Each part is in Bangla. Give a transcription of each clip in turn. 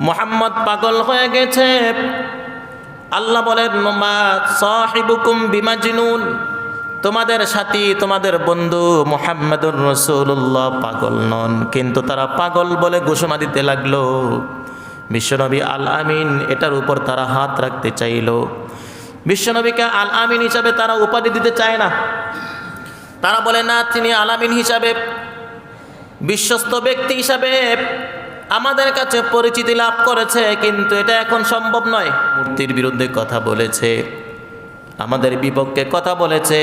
মুহাম্মদ পাগল হয়ে গেছে। আল্লাহ বলেন মা সাহিবুকুম বিমাজনুন, তোমাদের সাথী তোমাদের বন্ধু মুহাম্মাদুর রাসূলুল্লাহ পাগল নন, কিন্তু তারা পাগল বলে ঘোষণা দিতে লাগলো। বিশ্বনবী আল আমিন এটার উপর তারা হাত রাখতে চাইল। বিশ্বনবীকে আল আমিন হিসাবে তারা উপাধি দিতে চায় না। তারা বলে না, তিনি আল আমিন হিসাবে বিশ্বস্ত ব্যক্তি হিসাবে আমাদের কাছে পরিচিতি লাভ করেছে, কিন্তু এটা এখন সম্ভব নয়। মূর্তির বিরুদ্ধে কথা বলেছে, আমাদের বিপক্ষে কথা বলেছে,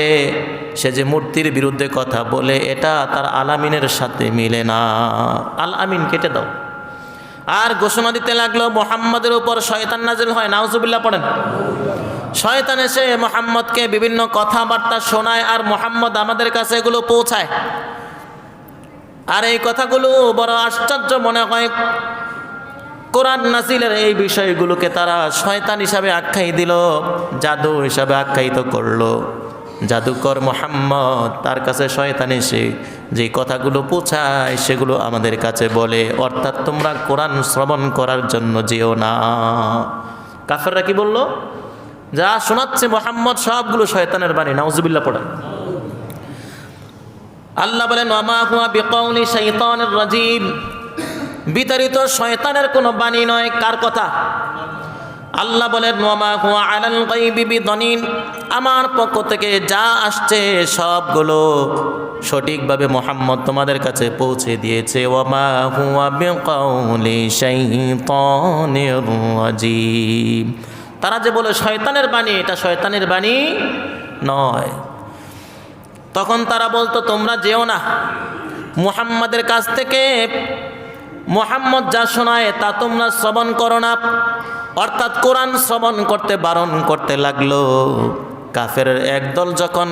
সে যে মূর্তির বিরুদ্ধে কথা বলে এটা তার আল আমিনের সাথে মিলে না, আল আমিন কেটে দাও। আর ঘোষণা দিতে লাগলো মুহাম্মাদের উপর শয়তান নাজিল হয়, নাউজুবিল্লাহ পড়েন। শয়তান এসে মুহাম্মদকে বিভিন্ন কথাবার্তা শোনায়, আর মুহাম্মদ আমাদের কাছে এগুলো পৌঁছায়। আর এই কথাগুলো বড় আশ্চর্য মনে হয়। কোরআন নাজিলের এই বিষয়গুলোকে তারা শয়তান হিসাবে আখ্যাই দিল, জাদু হিসাবে আখ্যায়িত করলো। জাদুকর মুহাম্মদ, তার কাছে শয়তান এসে যে কথাগুলো পৌঁছায় সেগুলো আমাদের কাছে বলে, অর্থাৎ তোমরা কোরআন শ্রবণ করার জন্য যেও না। কাফেররা কি বলল? যা শোনাচ্ছে মুহাম্মদ সবগুলো শয়তানের বাণী, নাউজুবিল্লাহ পড়েন। আল্লাহ বলেন ওয়ামা হুয়া বিকাউলি শাইতানির রাজিম, বিতাড়িত শয়তানের কোনো বাণী নয়। কার কথা? আল্লাহ বলেন ওয়ামা হুয়া আলাল গায়বি বিদানিন, আমার পক্ষ থেকে যা আসছে সবগুলো সঠিকভাবে মুহাম্মদ তোমাদের কাছে পৌঁছে দিয়েছে। ওয়ামা হুয়া বিকাউলি শাইতানির রাজিম, তারা যে বলে শয়তানের বাণী, এটা শয়তানের বাণী নয়। তখন তারা বলতো তোমরা যেও না মুহাম্মাদের কাছ থেকে, মুহাম্মদ যা শোনায় তা তোমরা শ্রবণ করো না, অর্থাৎ কোরআন শ্রবণ করতে বারণ করতে লাগলো। কাফেরের একদল যখন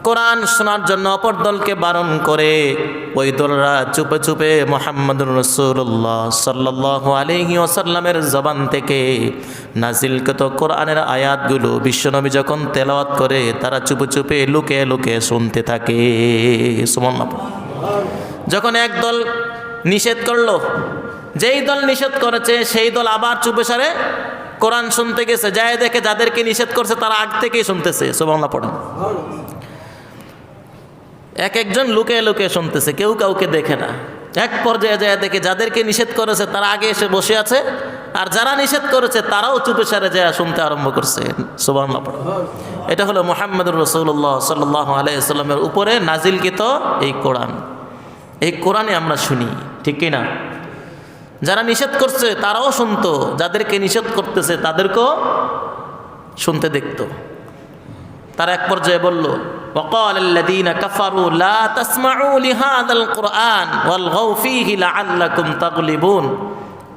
কোরআন শোনার জন্য অপর দলকে বারণ করে, ওই দলরা চুপে চুপে মুহাম্মাদুর রাসূলুল্লাহ সাল্লাল্লাহু আলাইহি ওয়াসাল্লামের জবান থেকে নাজিলকৃত কোরআনের আয়াতগুলো বিশ্বনবী যখন তেলাওয়াত করে, তারা চুপে চুপে লুকে লুকে শুনতে থাকে। সুবহানাল্লাহ। যখন এক দল নিষেধ করলো, যেই দল নিষেধ করেছে সেই দল আবার চুপে সারে কোরআন শুনতে গেছে, যায় দেখে যাদেরকে নিষেধ করছে তারা আগ থেকেই শুনতেছে। সুবহানাল্লাহ পড়েন। এক একজন লুকে লুকে শুনতেছে, কেউ কাউকে দেখে না। এক পর্যায়ে যায় দেখে যাদেরকে নিষেধ করেছে তারা আগে এসে বসে আছে, আর যারা নিষেধ করেছে তারাও চুপে সারে যায় শুনতে আরম্ভ করছে। সুবহানাল্লাহ। এটা হলো মুহাম্মাদুর রাসূলুল্লাহ সাল্লাল্লাহু আলাইহি ওয়াসাল্লামের উপরে নাজিলকৃত এই কোরআন। এই কোরআনে আমরা শুনি, ঠিক কি না? যারা নিষেধ করছে তারাও শুনতো, যাদেরকে নিষেধ করতেছে তাদেরকেও শুনতে দেখতো। তারা এক পর্যায়ে বলল وقال الذين كفروا لا تسمعوا لهذا القرآن والغوا فيه لعلكم تغلبون,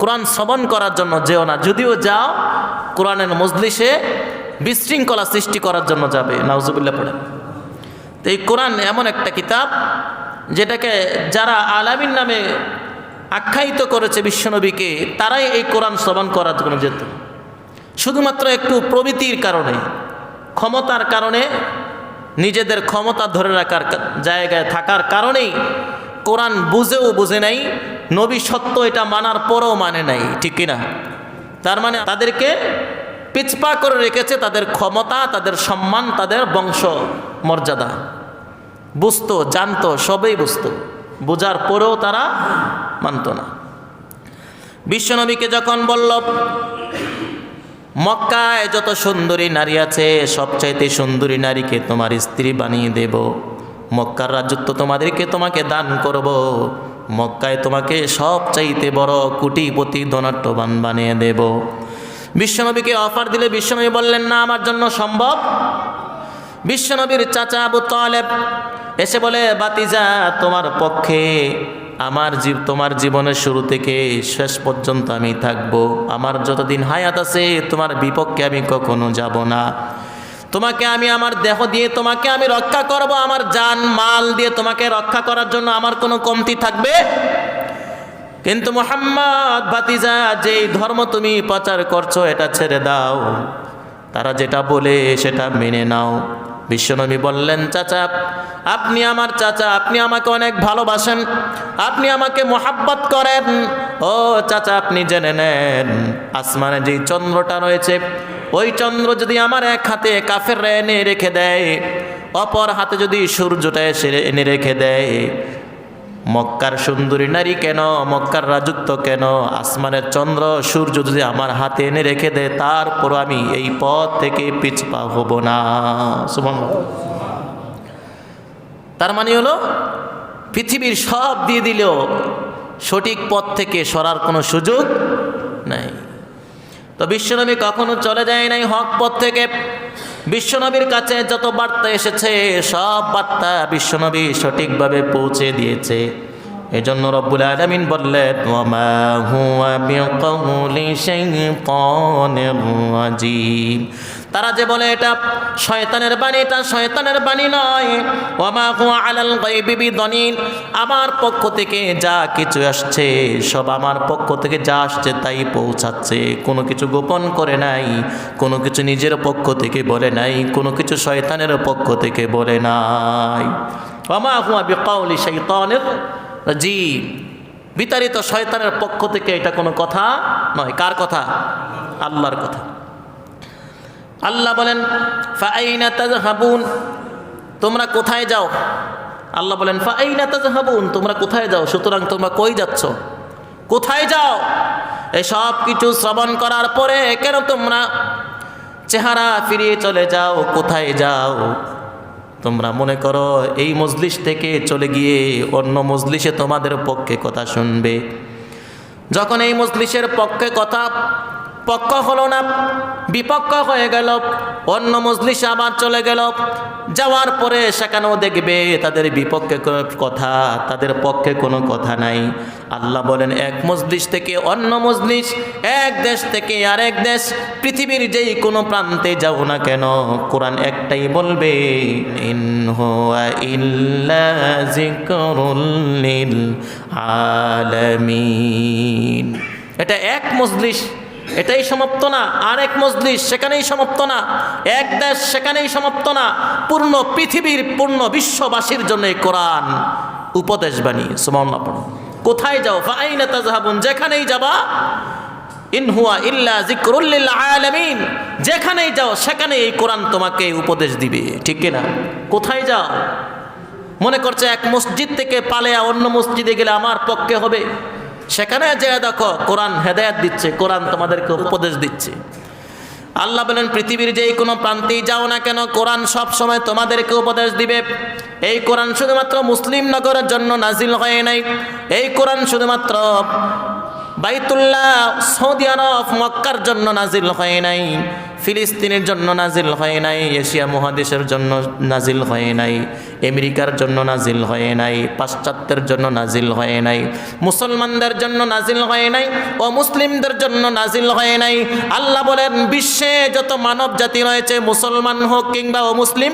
কোরআন শ্রবণ করার জন্য যেও না, যদিও যাও কোরআনের মজলিসে বিশৃঙ্খলা সৃষ্টি করার জন্য যাবে। নাউজুবিল্লাহ পড়ে। তো এই কোরআন এমন একটা কিতাব যেটাকে যারা আলামিন নামে আখ্যায়িত করেছে বিশ্বনবীকে, তারাই এই কোরআন শ্রবণ করার জন্য যেত। শুধুমাত্র একটু প্রবৃত্তির কারণে, ক্ষমতার কারণে, নিজেদের ক্ষমতা ধরে রাখার জায়গায় থাকার কারণেই কোরআন বুঝেও বুঝে নাই, নবী সত্য এটা মানার পরেও মানে নাই, ঠিক কিনা? তার মানে তাদেরকে পিছপা করে রেখেছে তাদের ক্ষমতা, তাদের সম্মান, তাদের বংশ মর্যাদা। বুঝতো, জানতো, সবই বুঝতো, বোঝার পরেও তারা মানত না। বিশ্বনবীকে যখন বলল মক্কায় যত সুন্দরী নারী আছে সবচাইতে সুন্দরী নারীকে তোমার স্ত্রী বানিয়ে দেব, মক্কার রাজত্ব তোমাকে দান করব, মক্কায় তোমাকে সবচাইতে বড় কোটিপতি ধনাঢ্যবান বানিয়ে দেব। বিশ্বনবীকে অফার দিলে বিশ্বনবী বললেন না, আমার জন্য সম্ভব। বিশ্বনবীর চাচা আবু তালেব এসে বলে বাতিজা, তোমার পক্ষে তোমার জীবনের শুরু থেকে শেষ পর্যন্ত আমি থাকবো, আমার যতদিন হায়াত আছে তোমার বিপক্ষে আমি কখনো যাব না, তোমাকে আমি আমার দেহ দিয়ে তোমাকে আমি রক্ষা করব, আমার জান মাল দিয়ে তোমাকে রক্ষা করার জন্য আমার কোনো কমতি থাকবে। কিন্তু মুহাম্মদ ভাতিজা, যেই ধর্ম তুমি প্রচার করছো এটা ছেড়ে দাও, তারা যেটা বলে সেটা মেনে নাও। বিশ্বনবী বললেন, চাচা আপনি আমার চাচা, আপনি আমাকে অনেক ভালোবাসেন, আপনি আমাকে মোহাব্বত করেন। ও চাচা, আপনি জেনে নেন আসমানে যেই চন্দ্রটা রয়েছে, ওই চন্দ্র যদি আমার এক হাতে কাফেররা এনে রেখে দেয়, অপর হাতে যদি সূর্যটা এসে এনে রেখে দেয়, মক্কার সুন্দরী নারী কেন, মক্কার রাজত্ব কেন, আসমানের চন্দ্র সূর্য যদি আমার হাতে এনে রেখে দেয়, তারপর আমি এই পথ থেকে পিছপা হব না। সুবহানাল্লাহ। তার মানে হলো পৃথিবীর সব দিয়ে দিলেও সঠিক পথ থেকে সরার কোনো সুযোগ নাই। তো বিশ্বনবী কখনো চলে যায় নাই হক পথ থেকে। বিশ্বনবীর কাছে যত বার্তা এসেছে সব বার্তা বিশ্বনবী সঠিকভাবে পৌঁছে দিয়েছে। এজন্য রব্বুল আলামিন বললেন, ওয়ামা হুয়া বিকাউলি শাইতানির রাজিম। তারা যে বলে এটা শয়তানের বাণী, এটা শয়তানের বাণী নয়। ওয়ামা হুয়া আলাল গায়বি বিদনীন, আমার পক্ষ থেকে যা কিছু আসছে সব আমার পক্ষ থেকে যা আসছে তাই পৌঁছাচ্ছে, কোনো কিছু গোপন করে নাই, কোনো কিছু নিজের পক্ষ থেকে বলে নাই, কোনো কিছু শয়তানের পক্ষ থেকে বলে নাই। ওয়ামা হুয়া বিকাউলি শাইতানির রাজিম, বিতাড়িত শয়তানের পক্ষ থেকে এটা কোনো কথা নয়। কার কথা? আল্লাহর কথা। আল্লাহ বলেন, ফাআইনা তাযহাবুন, তোমরা কোথায় যাও? আল্লাহ বলেন, ফাআইনা তাযহাবুন, তোমরা কোথায় যাও? সুতরাং তোমরা কই যাচ্ছ, কোথায় যাও? এই সব কিছু শ্রবণ করার পরে কেন তোমরা চেহারা ফিরিয়ে চলে যাও? কোথায় যাও? তোমরা মনে করো এই মজলিস থেকে চলে গিয়ে অন্য মজলিসে তোমাদের পক্ষে কথা শুনবে। যখন এই মজলিসের পক্ষে কথা পক্ষ হলো না, বিপক্ষ হয়ে গেল, অন্য মজলিসে আবার চলে গেল, যাওয়ার পরে সেখানেও দেখবে তাদের বিপক্ষে কথা, তাদের পক্ষে কোনো কথা নাই। আল্লাহ বলেন, এক মজলিস থেকে অন্য মজলিস, এক দেশ থেকে আরেক দেশ, পৃথিবীর যেই কোনো প্রান্তে যাও না কেন, কোরআন একটাই বলবে, ইন হুয়া ইল্লা যিকরুল লিল আলামিন। এটা এক মজলিস, এটাই সমাপ্ত না, আরেক মজলিস সেখানেই সমাপ্ত না, এক দেশ সেখানেই সমাপ্ত না, পূর্ণ পৃথিবীর পূর্ণ বিশ্ববাসীর জন্য কোরআন উপদেশ বাণী। সুবহানাল্লাহ। কোথায় যাও? ফাআইনা তাযহাবুন, যেখানেই যাবা, ইন হুয়া ইল্লা যিকরুল লিল আলামিন, যেখানেই যাও সেখানে এই কোরআন তোমাকে উপদেশ দিবে। ঠিক কিনা? কোথায় যাও? মনে করছে এক মসজিদ থেকে পালিয়ে অন্য মসজিদে গেলে আমার পক্ষে হবে, সেখানে যে দেখো কোরআন হেদায়েত দিচ্ছে, কোরআন তোমাদেরকে উপদেশ দিচ্ছে। আল্লাহ বলেন, পৃথিবীর যেই কোনো প্রান্তেই যাও না কেন, কোরআন সব সময় তোমাদেরকে উপদেশ দিবে। এই কোরআন শুধুমাত্র মুসলিম নগরের জন্য নাজিল হয় নাই, এই কোরআন শুধুমাত্র বাইতুল্লাহ, সৌদি আরব, মক্কার জন্য নাজিল হয় নাই, ফিলিস্তিনের জন্য নাজিল হয় নাই, এশিয়া মহাদেশের জন্য নাজিল হয় নাই, আমেরিকার জন্য নাজিল হয় নাই, পাশ্চাত্যের জন্য নাজিল হয় নাই, মুসলমানদের জন্য নাজিল হয় নাই, ও মুসলিমদের জন্য নাজিল হয় নাই। আল্লাহ বলেন, বিশ্বে যত মানব জাতি রয়েছে, মুসলমান হোক কিংবা ও মুসলিম,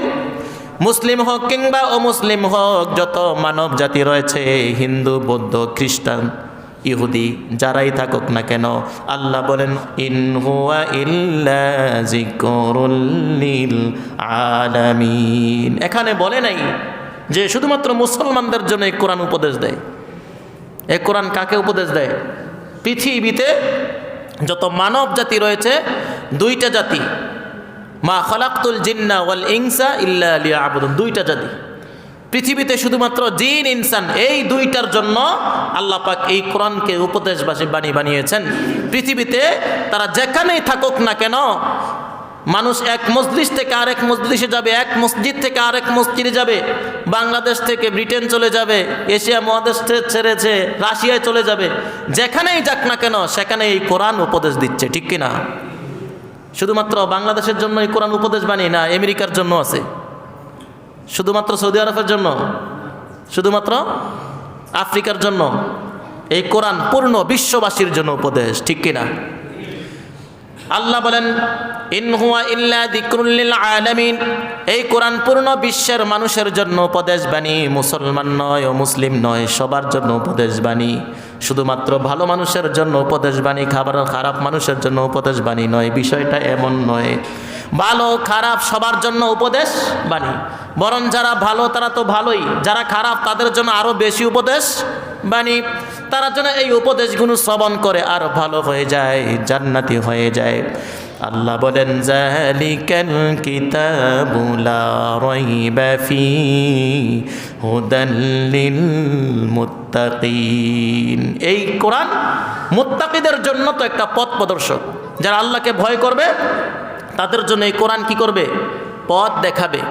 মুসলিম হোক কিংবা ও মুসলিম হোক, যত মানব জাতি রয়েছে, হিন্দু, বৌদ্ধ, খ্রিস্টান, ইহুদি, যারাই থাকুক না কেন, আল্লাহ বলেন, ইন হুয়া ইল্লা যিকরুল লিল আলামিন। এখানে বলে নাই যে শুধুমাত্র মুসলমানদের জন্য এই কোরআন উপদেশ দেয়। এই কোরআন কাকে উপদেশ দেয়? পৃথিবীতে যত মানব জাতি রয়েছে, দুইটা জাতি, মা খালাকতুল জিন্না ওয়াল ইনসা ইল্লা লিয়াবুদুন, দুইটা জাতি পৃথিবীতে, শুধুমাত্র জিন ইনসান, এই দুইটার জন্য আল্লাহ পাক এই কোরআনকে উপদেশবাসী বানিয়েছেন। পৃথিবীতে তারা যেখানেই থাকুক না কেন, মানুষ এক মজলিস থেকে আরেক মজলিসে যাবে, এক মসজিদ থেকে আরেক মসজিদে যাবে, বাংলাদেশ থেকে ব্রিটেন চলে যাবে, এশিয়া মহাদেশ ছেড়েছে রাশিয়ায় চলে যাবে, যেখানেই যাক না কেন সেখানে এই কোরআন উপদেশ দিচ্ছে। ঠিক কিনা? শুধুমাত্র বাংলাদেশের জন্য এই কোরআন উপদেশ বানিয়ে না, আমেরিকার জন্য আছে, শুধুমাত্র সৌদি আরবের জন্য, শুধুমাত্র আফ্রিকার জন্য, এই কোরআন পূর্ণ বিশ্ববাসীর জন্য উপদেশ। ঠিক কিনা? আল্লাহ বলেন, ইন হুয়া ইল্লা যিকরুল লিল আলামিন, এই কোরআন পূর্ণ বিশ্বের মানুষের জন্য উপদেশ বাণী, মুসলমান নয় ও মুসলিম নয়, সবার জন্য উপদেশ বাণী। শুধুমাত্র ভালো মানুষের জন্য উপদেশ বাণী, খারাপ মানুষের জন্য উপদেশ বাণী নয়, বিষয়টা এমন নয়। ভালো খারাপ সবার জন্য উপদেশ বাণী, বরং যারা ভালো তারা তো ভালোই, যারা খারাপ তাদের জন্য আরো বেশি উপদেশ বাণী। তারা যেন এই উপদেশগুলো শ্রবণ করে আর ভালো হয়ে যায়, জান্নাতি হয়ে যায়। আল্লাহ বলেন যালিকাল কিতাবু লা রাইবা ফীহি হুদাল লিল মুত্তাকিন। এই কোরআন মুত্তাকিদের জন্য তো একটা পথ প্রদর্শক, যারা আল্লাহকে ভয় করবে তাদের জন্য এই কোরআন কি করবে? পথ দেখাবে।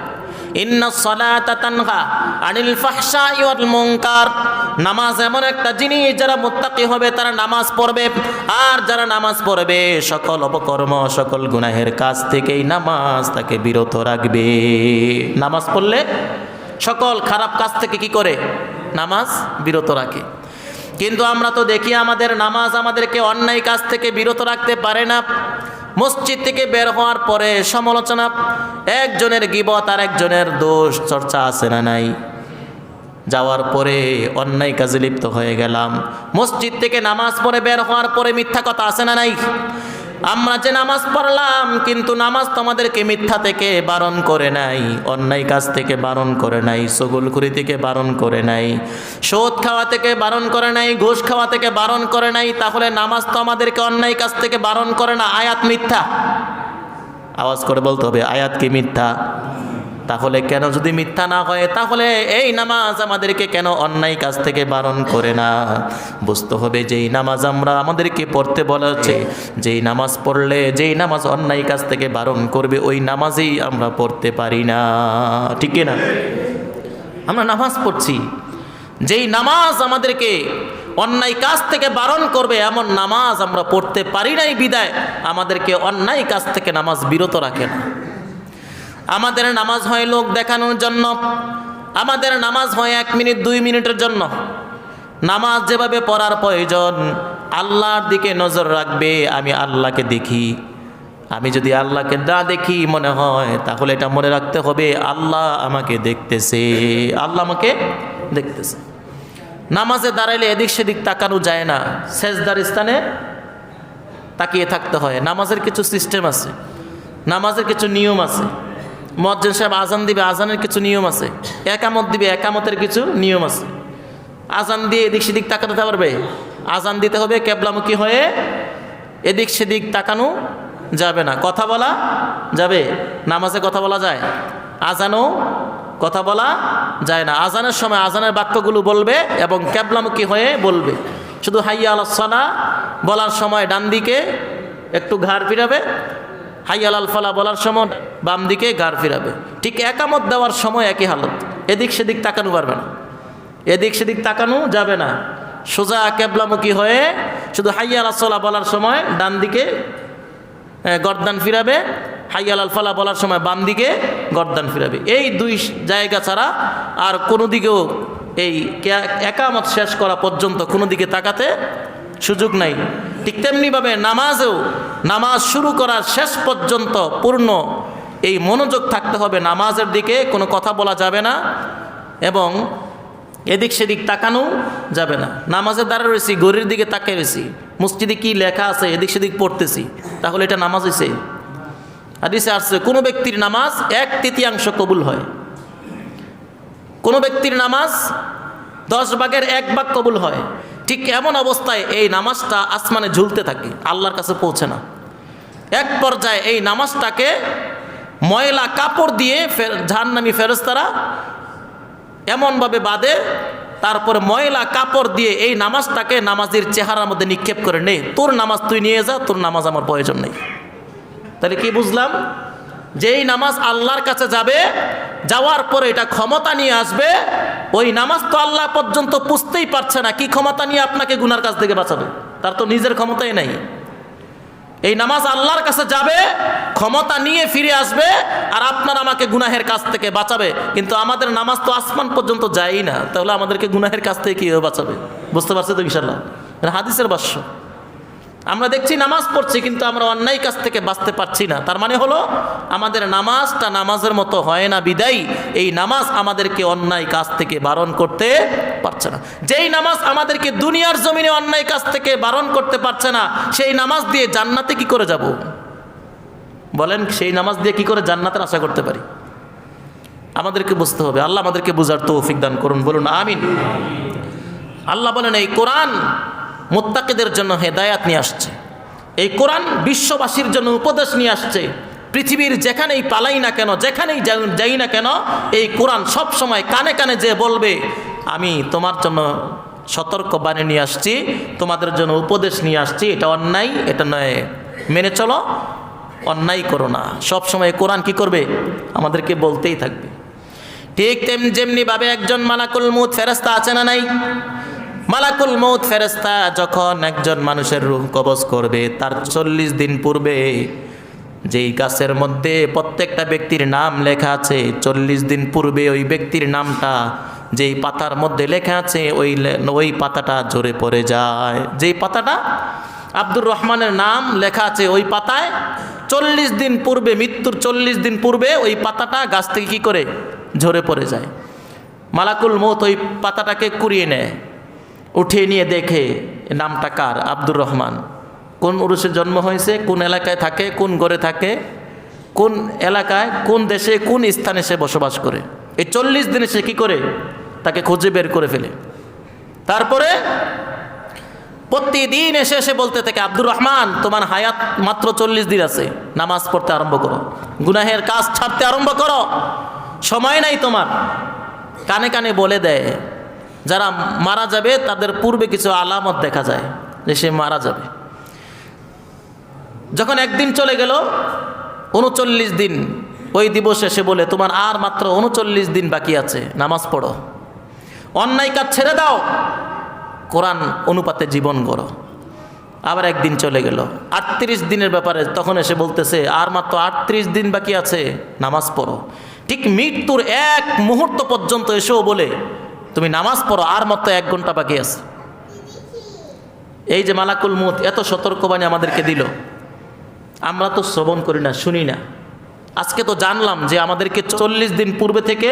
ইন্নাস সালাতা তানহা আনিল ফাহশাই ওয়াল মুনকার। নামাজ এমন একটা জিনিস, যারা মুত্তাকি হবে তারা নামাজ পড়বে, আর যারা নামাজ পড়বে সকল অপকর্ম সকল গুনাহের কাজ থেকেই নামাজ তাকে বিরত রাখবে। নামাজ পড়লে সকল খারাপ কাজ থেকে কি করে? নামাজ বিরত রাখে। কিন্তু আমরা তো দেখি আমাদের নামাজ আমাদেরকে অন্যায় কাজ থেকে বিরত রাখতে পারে না। মসজিদ থেকে বের হওয়ার পরে সমালোচনা, একজনের গীবত আর একজনের দোষ চর্চা আছে না নাই? যাওয়ার পরে অন্যায় কাজে লিপ্ত হয়ে গেলাম। মসজিদ থেকে নামাজ পড়ে বের হওয়ার পরে মিথ্যা কথা আছে না নাই? আমরা যে নামাজ পড়লাম, কিন্তু নামাজ তো আমাদেরকে মিথ্যা থেকে বারণ করে নাই, অন্যায় কাজ থেকে বারণ করে নাই, চগলখুরি থেকে বারণ করে নাই, সুদ খাওয়া থেকে বারণ করে নাই, ঘুষ খাওয়া থেকে বারণ করে নাই। তাহলে নামাজ তো আমাদেরকে অন্যায় কাজ থেকে বারণ করে না, আয়াত মিথ্যা। আওয়াজ করে বলতে হবে, আয়াত কি মিথ্যা? তাহলে কেন, যদি মিথ্যা না হয় তাহলে এই নামাজ আমাদেরকে কেন অন্যায় কাজ থেকে বারণ করে না? বুঝতে হবে যেই নামাজ আমরা আমাদেরকে পড়তে বলা হচ্ছে, যেই নামাজ পড়লে যেই নামাজ অন্যায় কাজ থেকে বারণ করবে ওই নামাজেই আমরা পড়তে পারি না, ঠিক না? আমরা নামাজ পড়ছি, যেই নামাজ আমাদেরকে অন্যায় কাজ থেকে বারণ করবে এমন নামাজ আমরা পড়তে পারি নাই, বিদায় আমাদেরকে অন্যায় কাজ থেকে নামাজ বিরত রাখে না। আমাদের নামাজ হয় লোক দেখানোর জন্য, আমাদের নামাজ হয় 1 মিনিট 2 মিনিটের জন্য। নামাজ যেভাবে পড়ার প্রয়োজন, আল্লাহর দিকে নজর রাখবে, আমি আল্লাহকে দেখি। আমি যদি আল্লাহকে না দেখি মনে হয়, তাহলে এটা মনে রাখতে হবে আল্লাহ আমাকে দেখতেছে, আল্লাহ আমাকে দেখতেছে। নামাজে দাঁড়াইলে এদিক সেদিক তাকানো যায় না, সেজদার স্থানে তাকিয়ে থাকতে হয়। নামাজের কিছু সিস্টেম আছে, নামাজের কিছু নিয়ম আছে। মুয়াজ্জিন সাহেব আজান দিবে, আজানের কিছু নিয়ম আছে। একামত দিবে, একামতের কিছু নিয়ম আছে। আজান দিয়ে এদিক সেদিক তাকাতে পারবে? আজান দিতে হবে কেবলামুখী হয়ে, এদিক সেদিক তাকানো যাবে না। কথা বলা যাবে? নামাজে কথা বলা যায়, আজানও কথা বলা যায় না। আজানের সময় আজানের বাক্যগুলো বলবে এবং কেবলামুখী হয়ে বলবে। শুধু হাইয়া আলাস সালাহ বলার সময় ডান দিকে একটু ঘাড় ফিরাবে, হাইয়া আলাল ফালাহ বলার সময় বাম দিকে ঘাড় ফিরাবে। ঠিক একামত দেওয়ার সময় একই হালত, এদিক সেদিক তাকানো পারবে না, এদিক সেদিক তাকানো যাবে না। সোজা কেবলামুখী হয়ে শুধু হাইয়া আলাস সালাহ বলার সময় ডান দিকে গর্দান ফিরাবে, হাইয়া আলাল ফালাহ বলার সময় বাম দিকে গর্দান ফিরাবে। এই 2 জায়গা ছাড়া আর কোনো দিকেও এই একামত শেষ করা পর্যন্ত কোনো দিকে তাকাতে সুযোগ নাই। ঠিক তেমনিভাবে নামাজেও নামাজ শুরু করার শেষ পর্যন্ত পূর্ণ এই মনোযোগ থাকতে হবে, নামাজের দিকে কোনো কথা বলা যাবে না এবং এদিক সেদিক তাকানো যাবে না। নামাজের দ্বারা রয়েছি, ঘড়ির দিকে তাকিয়ে রয়েছি, মসজিদে কি লেখা আছে এদিক সেদিক পড়তেছি, তাহলে এটা নামাজ হয়েছে? হাদিসে আসছে কোনো ব্যক্তির নামাজ 1/3 কবুল হয়, কোনো ব্যক্তির নামাজ 10 ভাগের 1 ভাগ কবুল হয়। ঠিক এমন অবস্থায় এই নামাজটা আসমানে ঝুলতে থাকে, আল্লাহর কাছে পৌঁছে না। এক পর্যায়ে এই নামাজটাকে ময়লা কাপড় দিয়ে জাহান্নামী ফেরেশতারা এমনভাবে বাঁধে, তারপরে ময়লা কাপড় দিয়ে এই নামাজটাকে নামাজের চেহারার মধ্যে নিক্ষেপ করে, নে তোর নামাজ তুই নিয়ে যা, তোর নামাজ আমার প্রয়োজন নেই। তাহলে কি বুঝলাম? যেই নামাজ আল্লাহর কাছে যাবে, যাওয়ার পরে এটা ক্ষমতা নিয়ে আসবে, ওই নামাজ তো আল্লাহ পর্যন্ত পুষতেই পারছে না, কি ক্ষমতা নিয়ে আপনাকে গুনার কাছ থেকে বাঁচাবে? তার তো নিজের ক্ষমতাই নাই। এই নামাজ আল্লাহর কাছে যাবে, ক্ষমতা নিয়ে ফিরে আসবে, আর আপনার আমাকে গুনাহের কাছ থেকে বাঁচাবে। কিন্তু আমাদের নামাজ তো আসমান পর্যন্ত যায়ই না, তাহলে আমাদেরকে গুনাহের কাছ থেকে কীভাবে বাঁচাবে? বুঝতে পারছে তো ইনশাআল্লাহ? হাদিসের ভাষ্য। আমরা দেখছি নামাজ পড়ছি, কিন্তু আমরা অন্যায় কাছ থেকে বাঁচতে পারছি না। তার মানে হলো আমাদের নামাজটা নামাজের মতো হয় না, বিদায়ী এই নামাজ আমাদেরকে অন্যায় কাজ থেকে বারণ করতে পারছে না। যেই নামাজ আমাদেরকে দুনিয়ার জমিনে অন্যায় কাজ থেকে বারণ করতে পারছে না, সেই নামাজ দিয়ে জান্নাতে কি করে যাব? বলেন সেই নামাজ দিয়ে কি করে জান্নাতের আশা করতে পারি? আমাদেরকে বুঝতে হবে। আল্লাহ আমাদেরকে বুঝার তৌফিক দান করুন, বলুন আমিন। আল্লাহ বলেন এই কোরআন মুত্তাকিদের জন্য হেদায়াত নিয়ে আসছে, এই কোরআন বিশ্ববাসীর জন্য উপদেশ নিয়ে আসছে। পৃথিবীর যেখানেই পালাই না কেন, যেখানেই যাই না কেন, এই কোরআন সব সময় কানে কানে যে বলবে আমি তোমার জন্য সতর্ক বাণী নিয়ে আসছি, তোমাদের জন্য উপদেশ নিয়ে আসছি, এটা অন্যায়, এটা নয়, মেনে চলো, অন্যায় করো না। সব সময় কোরআন কি করবে? আমাদেরকে বলতেই থাকবে। ঠিক যেমনিভাবে একজন মালাকুল মউত ফেরেশতা আছে না নাই? মালাকুল মউত ফেরেশতা যখন একজন মানুষের রূহ কবজ করবে, তার 40 দিন পূর্বে যেই গাছের মধ্যে প্রত্যেকটা ব্যক্তির নাম লেখা আছে, 40 দিন পূর্বে ওই ব্যক্তির নামটা যেই পাতার মধ্যে লেখা আছে ওই পাতাটা ঝরে পড়ে যায়। যেই পাতাটা আব্দুর রহমানের নাম লেখা আছে ওই পাতায় 40 দিন পূর্বে, মৃত্যুর 40 দিন পূর্বে ওই পাতাটা গাছ থেকে কী করে ঝরে পড়ে যায়। মালাকুল মউত ওই পাতাটাকে কুড়িয়ে নেয়, উঠিয়ে নিয়ে দেখে নামটা কার? আব্দুর রহমান। কোন উরুষে জন্ম হয়েছে, কোন এলাকায় থাকে, কোন ঘরে থাকে, কোন এলাকায়, কোন দেশে, কোন স্থানে সে বসবাস করে। এই 40 দিনে সে কী করে তাকে খুঁজে বের করে ফেলে। তারপরে প্রতিদিন এসে এসে বলতে থাকে আব্দুর রহমান তোমার হায়াত মাত্র 40 দিন আছে, নামাজ পড়তে আরম্ভ করো, গুনাহের কাজ ছাড়তে আরম্ভ করো, সময় নাই তোমার। কানে কানে বলে দেয়। যারা মারা যাবে তাদের পূর্বে কিছু আলামত দেখা যায় যে সে মারা যাবে। যখন একদিন চলে গেল, 39 দিন, ওই দিবসে সে বলে তোমার আর মাত্র 39 দিন বাকি আছে, নামাজ পড়ো, অন্যায় কাজ ছেড়ে দাও, কোরআন অনুপাতে জীবন গড়ো। আবার একদিন চলে গেল, 38 দিনের ব্যাপারে, তখন এসে বলতেছে আর মাত্র 38 দিন বাকি আছে, নামাজ পড়ো। ঠিক মৃত্যুর এক মুহূর্ত পর্যন্ত এসেও বলে তুমি নামাজ পড়ো, আর মাত্র 1 ঘন্টা বাকি আছে। এই যে মালাকুল মউত এত সতর্কবাণী আমাদেরকে দিল, আমরা তো শ্রবণ করি না, শুনি না। আজকে তো জানলাম যে আমাদেরকে 40 দিন পূর্বে থেকে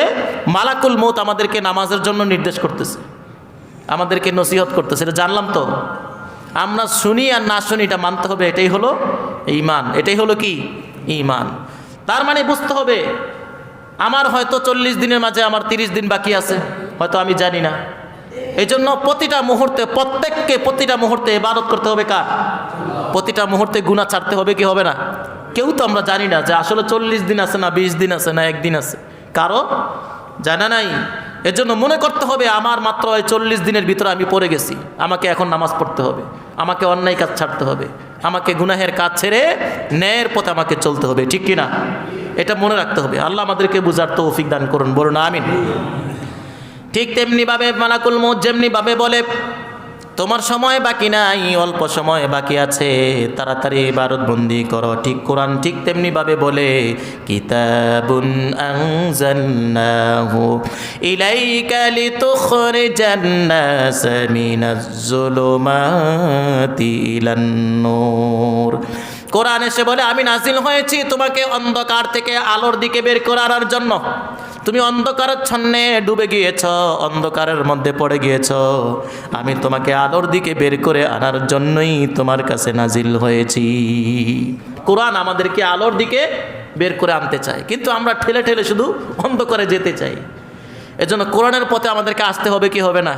মালাকুল মউত আমাদেরকে নামাজের জন্য নির্দেশ করতেছে, আমাদেরকে নসিহত করতেছে, এটা জানলাম। তো আমরা শুনি আর না শুনি এটা মানতে হবে, এটাই হলো ঈমান। এটাই হলো কি? ঈমান। তার মানে বুঝতে হবে আমার হয়তো 40 দিনের মাঝে আমার 30 দিন বাকি আছে, হয়তো আমি জানি না। এই জন্য প্রতিটা মুহূর্তে, প্রত্যেককে প্রতিটা মুহূর্তে ইবাদত করতে হবে কার? প্রতিটা মুহূর্তে গুনাহ ছাড়তে হবে কি হবে না? কেউ তো আমরা জানি না যে আসলে 40 দিন আছে না 20 দিন আছে না 1 দিন আছে, কারো জানা নাই। এজন্য মনে করতে হবে আমার মাত্র ওই 40 দিনের ভিতরে আমি পড়ে গেছি, আমাকে এখন নামাজ পড়তে হবে, আমাকে অন্যায় কাজ ছাড়তে হবে, আমাকে গুনাহের কাজ ছেড়ে ন্যায়ের পথে আমাকে চলতে হবে, ঠিক কিনা? এটা মনে রাখতে হবে। আল্লাহ আমাদেরকে বুঝার তৌফিক দান করুন, বলুন আমিন। ঠিক তেমনিভাবে মালাকুল মউত যেমনিভাবে বলে তোমার সময় বাকি নাই, অল্প সময় বাকি আছে, তাড়াতাড়ি ইবাদতবন্দি করো, ঠিক কোরআন ঠিক তেমনিভাবে বলে কিতাবুন আনজালনাহু ইলাইকা লিতুখরিজান নাস মিনাজ যুলুমাতি ইলান নূর। কোরআন এসে বলে আমি নাজিল হয়েছি তোমাকে অন্ধকার থেকে আলোর দিকে বের করার জন্য। তুমি অন্ধকারের ছন্নে ডুবে গিয়েছ, অন্ধকারের মধ্যে পড়ে গিয়েছ, আমি তোমাকে আলোর দিকে বের করে আনার জন্যই তোমার কাছে নাজিল হয়েছি। কোরআন আমাদেরকে আলোর দিকে বের করে আনতে চায়, কিন্তু আমরা ঠেলে ঠেলে শুধু অন্ধকারে যেতে চাই। এজন্য কোরআনের পথে আমাদেরকে আসতে হবে কি হবে না?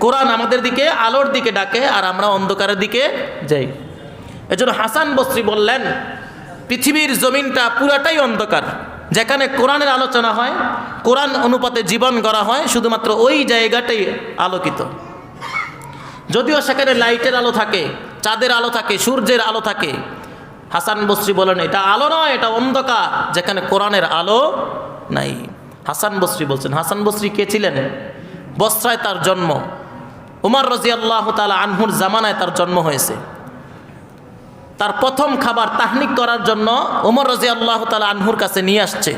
কোরআন আমাদের দিকে আলোর দিকে ডাকে আর আমরা অন্ধকারের দিকে যাই। এজন্য হাসান বসরি বললেন পৃথিবীর জমিনটা পুরাটাই অন্ধকার, যেখানে কোরআনের আলোচনা হয়, কোরআন অনুপাতে জীবন গড়া হয়, শুধুমাত্র ওই জায়গাটাই আলোকিত। যদিও সেখানে লাইটের আলো থাকে, চাঁদের আলো থাকে, সূর্যের আলো থাকে, হাসান বসরি বলেন এটা আলো নয়, এটা অন্ধকার, যেখানে কোরআনের আলো নাই। হাসান বসরি বলছেন। হাসান বসরি কে ছিলেন? বসরায় তার জন্ম, উমর রাদিয়াল্লাহু তাআলা আনহুর জামানায় তার জন্ম হয়েছে। তার প্রথম খাবার তাহনিক করার জন্য উমর রাদিয়াল্লাহু তাআলা আনহুর কাছে নিয়ে আসছে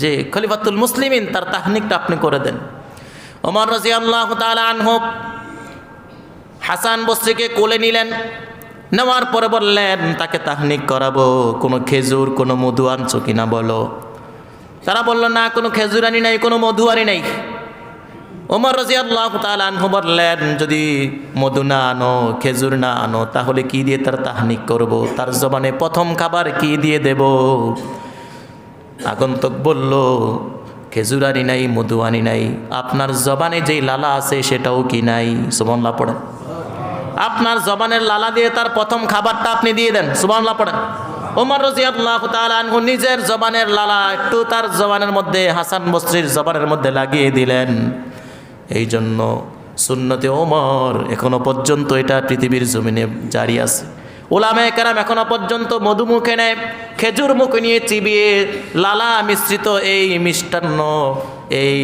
যে খলিফাতুল মুসলিমিন তার তাহনিকটা আপনি করে দেন। উমর রাদিয়াল্লাহু তাআলা আনহু হাসান বসরিকে কোলে নিলেন, নেওয়ার পরে বললেন তাকে তাহনিক করাবো, কোনো খেজুর কোনো মধু আনছো কিনা বলো। তারা বলল না, কোনো খেজুর আনি নাই, কোনো মধু আনি নাই। ওমর রাদিয়াল্লাহু তাআলা আনহু বললেন, যদি মধু না আনো, খেজুর না আনো, তাহলে কি দিয়ে তার তাহনিক করব? তার জবানে প্রথম খাবার কি দিয়ে দেব? আগন্তুক বলল, খেজুর আনি নাই, মধু আনি নাই, আপনার জবানে যেই লালা আছে সেটাও কি নাই? সুবহানাল্লাহ পড়েন। আপনার জবানের লালা দিয়ে তার প্রথম খাবারটা আপনি দিয়ে দেন। সুবহানাল্লাহ পড়েন। ওমর রাদিয়াল্লাহু তাআলা আনহু নিজের জবানের লালা একটু তার জবানের মধ্যে, হাসান বসরির জবানের মধ্যে লাগিয়ে দিলেন। এই জন্য সুন্নতে ওমর এখনো পর্যন্ত এটা পৃথিবীর জমিনে জারি আছে। উলামায়ে কেরাম এখনো পর্যন্ত মধু মুখে নেয়, খেজুর মুখে নিয়ে চিবিয়ে লালা মিশ্রিত এই মিষ্টান্ন, এই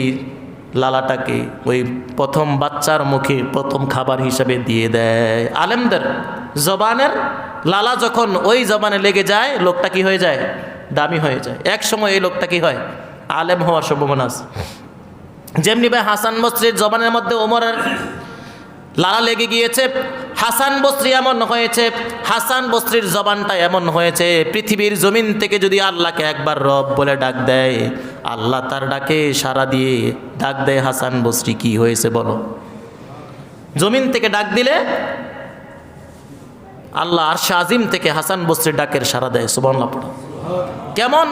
লালাটাকে ওই প্রথম বাচ্চার মুখে প্রথম খাবার হিসাবে দিয়ে দেয়। আলেমদের জবানের লালা যখন ওই জবানে লেগে যায়, লোকটা কি হয়ে যায়? দামি হয়ে যায়। এক সময় এই লোকটা কি হয়? আলেম হওয়ার সম্ভাবনা আছে। যেমনি ভাই হাসান বসরির জবানের মধ্যে ওমরের লালা লেগে গিয়েছে, হাসান বসরি এমন হয়েছে, হাসান বসরির জবানটা এমন হয়েছে, পৃথিবীর জমিন থেকে যদি আল্লাহকে একবার রব বলে ডাক দেয়, আল্লাহ তার ডাকে সাড়া দিয়ে ডাক দেয়। হাসান বসরি কি হয়েছে বলো? জমিন থেকে ডাক দিলে আল্লাহ আরশে আজিম থেকে হাসান বসরির ডাকের সাড়া দেয়। সুবহানাল্লাহ পড়ো। কেমন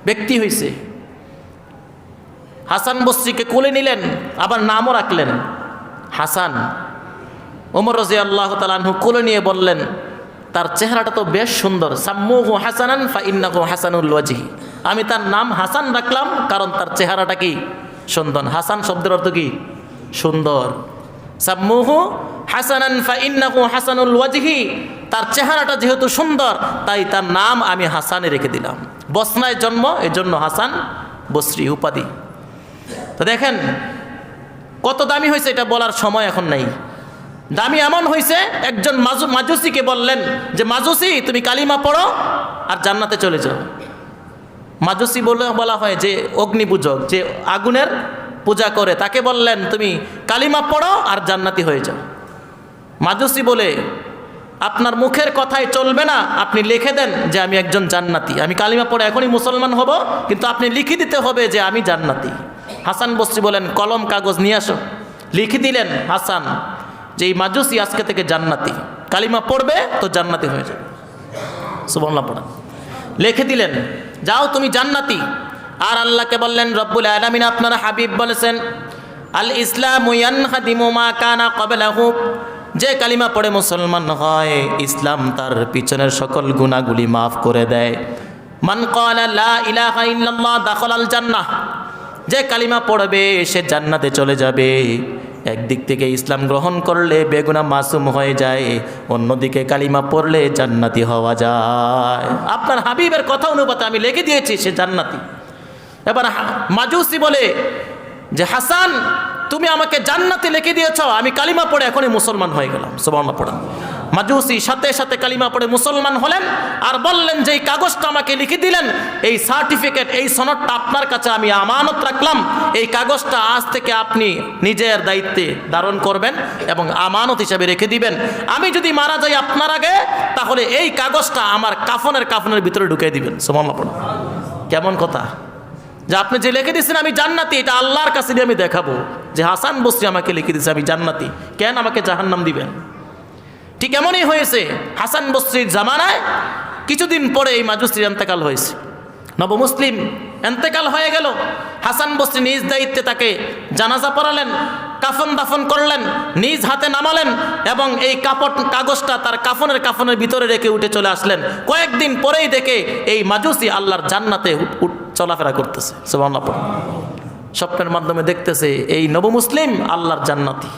ব্যক্তি হয়েছে! হাসান বসরিকে কোলে নিলেন, আবার নামও রাখলেন হাসান। ওমর রাদিয়াল্লাহু তাআলা আনহু কোলে নিয়ে বললেন, তার চেহারাটা তো বেশ সুন্দর, সাম্মুহু হাসানান ফা ইন্নাহু হাসানুল ওয়াজহি। আমি তার নাম হাসান রাখলাম কারণ তার চেহারাটা কি? সুন্দর। হাসান শব্দের অর্থ কি? সুন্দর। সাম্মুহু হাসানান ফা ইন্নাহু হাসানুল ওয়াজহি, তার চেহারাটা যেহেতু সুন্দর তাই তার নাম আমি হাসানে রেখে দিলাম। বসনায় জন্ম, এজন্য হাসান বসরি উপাধি। তো দেখেন কত দামি হয়েছে, এটা বলার সময় এখন নাই। দামি এমন হয়েছে, একজন মাজুসিকে বললেন যে মাজুসি তুমি কালিমা পড়ো আর জান্নাতে চলে যাও। মাজুসি বলা হয় যে অগ্নিপূজক, যে আগুনের পূজা করে, তাকে বললেন তুমি কালিমা পড়ো আর জান্নাতি হয়ে যাও। মাজুসি বলে, আপনার মুখের কথাই চলবে না, আপনি লিখে দেন যে আমি একজন জান্নাতি, আমি কালিমা পড়ে এখনই মুসলমান হব, কিন্তু আপনি লিখে দিতে হবে যে আমি জান্নাতি। হাসান বসরি বলেন কলম কাগজ নিয়ে আসো। লিখে দিলেন হাসান যে এই মাজুসি আজকে থেকে জান্নাতি, কালিমা পড়বে তো জান্নাতি হয়ে যাবে। সুবহানাল্লাহ পড়া। লিখে দিলেন যাও তুমি জান্নাতি। আর আল্লাহকে বললেন রব্বুল আলামিন আপনার হাবিব বলেছেন আল ইসলামু ইয়ানহাদিমু মা কানা ক্বাবলাহু, যে কালিমা পড়ে মুসলমান হয় ইসলাম তার পিছনের সকল গুনাহগুলি মাফ করে দেয়। মান ক্বালা লা ইলাহা ইল্লাল্লাহ দাখালাল জান্নাহ, যে কালিমা পড়বে সে জান্নাতে চলে যাবে। একদিক থেকে ইসলাম গ্রহণ করলে বেগুনাহ মাসুম হয়ে যায়, অন্যদিকে কালিমা পড়লে জান্নাতি হওয়া যায়। আপনার হাবিবের কথা অনুপাতে আমি লিখে দিয়েছি সে জান্নাতি। এবার মাজুসি বলে যে হাসান তুমি আমাকে জান্নাতে লিখে দিয়েছ, আমি কালিমা পড়ে এখনই মুসলমান হয়ে গেলাম। সুবহানাল্লাহ পড়া। মাজুসি সাথে সাথে কালিমা পড়ে মুসলমান হলেন আর বললেন যে এই কাগজটা আমাকে লিখে দিলেন, এই সার্টিফিকেট, এই সনদটা আপনার কাছে আমি আমানত রাখলাম, এই কাগজটা আজ থেকে আপনি নিজের দায়িত্বে ধারণ করবেন এবং আমানত হিসাবে রেখে দিবেন। আমি যদি মারা যাই আপনার আগে, তাহলে এই কাগজটা আমার কাফনের ভিতরে ঢুকিয়ে দিবেন। সুবহানাল্লাহ পড়া। কেমন কথা যে আপনি যে লিখে দিয়েছেন আমি জান্নাতি, এটা আল্লাহর কাছে দিয়ে আমি দেখাবো যে হাসান বসরি আমাকে লিখে দিয়েছে আমি জান্নাতি, কেন আমাকে জাহান্নাম দিবেন? ঠিক এমনই হয়েছে হাসান বসরির জামানায়। কিছুদিন পরে এই মাজুসির ইন্তেকাল হয়েছে, নবমুসলিম ইন্তেকাল হয়ে গেল। হাসান বসরি নিজ দায়িত্বে তাকে জানাজা পড়ালেন, কাফন দাফন করলেন, নিজ হাতে নামালেন এবং এই কাগজটা তার কাফনের ভিতরে রেখে উঠে চলে আসলেন। কয়েকদিন পরেই দেখে এই মাজুসি আল্লাহর জান্নাতে চলাফেরা করতেছে। সুবহানাল্লাহ। স্বপ্নের মাধ্যমে দেখতেছে এই নবমুসলিম আল্লাহর জান্নাতি।